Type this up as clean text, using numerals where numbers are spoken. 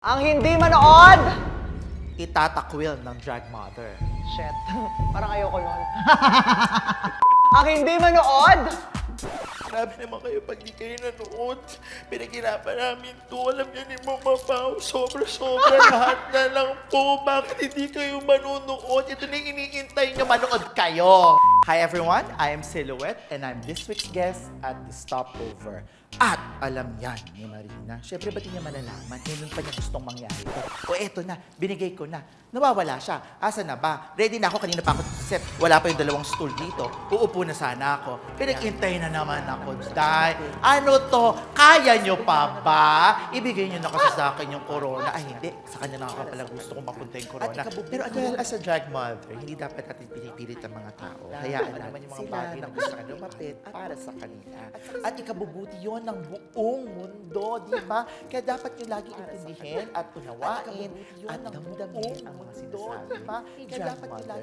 Ang hindi manood! Itatakwil ng drag mother. Shit, parang ayoko nun. Ang hindi manood! Grabe naman kayo pag di kayo nanood. Pinaghirapan namin to. Alam niyo ni Mama Pao, sobra-sobra lahat na lang po. Bakit hindi kayo manunood? Ito na yung iniintay niyo, manood kayo. Hi everyone, I am Silhouette and I'm this week's guest at the Stopover. At alam yan ni Marina. Siyempre, ba't niya malalaman? Ngayon pa niya gustong mangyari ito. O eto na, binigay ko na. Nawawala siya. Asa na ba? Ready na ako. Kanina pa ako set. Wala pa yung dalawang stool dito. Uupo na sana ako. Pinag-intay na naman ako. Dahil, ano to? Kaya nyo pa ba? Ibigay nyo na kasi sa akin yung corona. Ay, hindi. Sa kanya na ako pala gusto kong mapunta yung corona. Pero as well as a drag mother, hindi dapat natin pinipilit ang mga tao. Hayaan naman yung mga bagay na gusto nyo mapit para sa kanila. At ikabubuti yon ng buong mundo, di ba? Kaya dapat nyo lagi intindihin at unawain at damdamin ang mga sinasabi, di ba? Kaya dapat nyo lagi